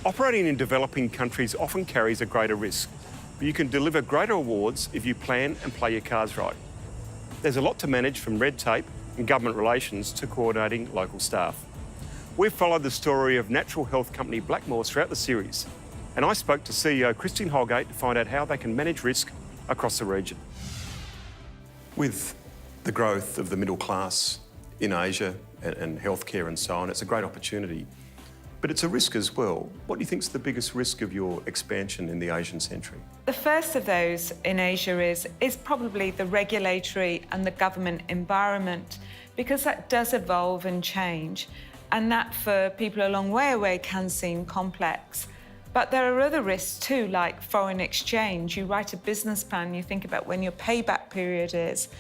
Operating in developing countries often carries a greater risk, but you can deliver greater rewards if you plan and play your cards right. There's a lot to manage, from red tape and government relations to coordinating local staff. We've followed the story of natural health company Blackmores throughout the series, and I spoke to CEO Christine Holgate to find out how they can manage risk across the region. With the growth of the middle class in Asia and healthcare and so on, it's a great opportunity. But it's a risk as well. What do you think is the biggest risk of your expansion in the Asian century? The first of those in Asia is probably the regulatory and the government environment, because that does evolve and change. And that, for people a long way away, can seem complex. But there are other risks too, like foreign exchange. You write a business plan, you think about when your payback period is,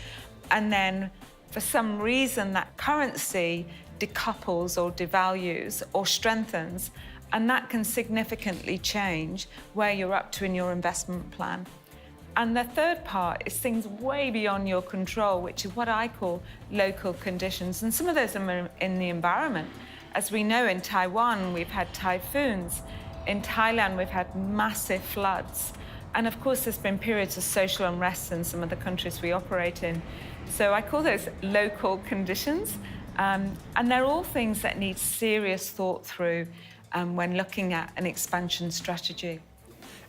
and then for some reason that currency decouples or devalues or strengthens, and that can significantly change where you're up to in your investment plan. And the third part is things way beyond your control, which is what I call local conditions. And some of those are in the environment. As we know, in Taiwan, we've had typhoons. In Thailand, we've had massive floods. And of course, there's been periods of social unrest in some of the countries we operate in. So I call those local conditions. And they're all things that need serious thought through when looking at an expansion strategy.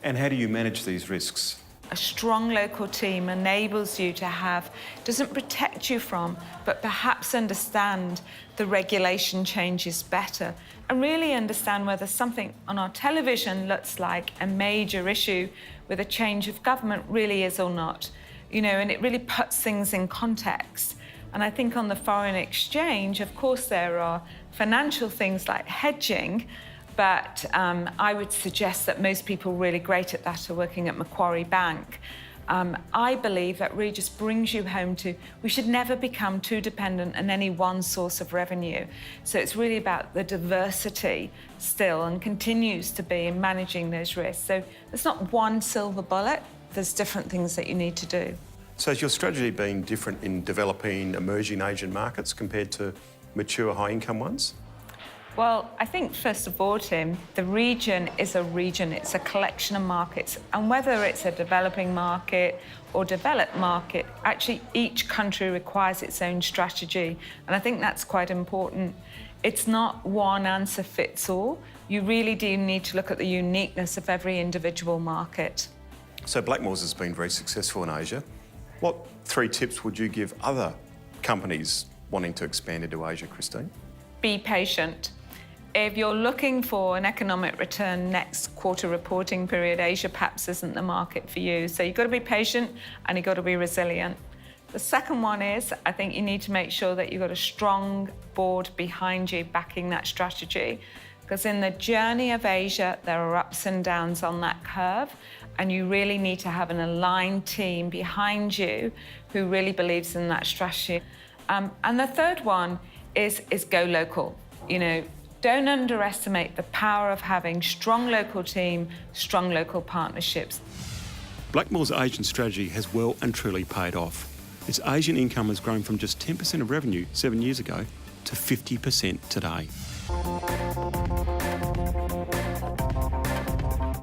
And how do you manage these risks? A strong local team enables you to doesn't protect you from, but perhaps understand the regulation changes better and really understand whether something on our television looks like a major issue with a change of government really is or not. And it really puts things in context. And I think on the foreign exchange, of course, there are financial things like hedging, but I would suggest that most people really great at that are working at Macquarie Bank. I believe that really just brings you home to, we should never become too dependent on any one source of revenue. So it's really about the diversity still, and continues to be, in managing those risks. So there's not one silver bullet, there's different things that you need to do. So has your strategy been different in developing emerging Asian markets compared to mature high-income ones? Well, I think, first of all, Tim, the region is a region. It's a collection of markets. And whether it's a developing market or developed market, actually each country requires its own strategy. And I think that's quite important. It's not one answer fits all. You really do need to look at the uniqueness of every individual market. So Blackmores has been very successful in Asia. What 3 tips would you give other companies wanting to expand into Asia, Christine? Be patient. If you're looking for an economic return next quarter reporting period, Asia perhaps isn't the market for you. So you've got to be patient and you've got to be resilient. The second one is, I think you need to make sure that you've got a strong board behind you backing that strategy. Because in the journey of Asia, there are ups and downs on that curve, and you really need to have an aligned team behind you who really believes in that strategy. And the third one is go local. Don't underestimate the power of having strong local team, strong local partnerships. Blackmores' Asian strategy has well and truly paid off. Its Asian income has grown from just 10% of revenue 7 years ago to 50% today.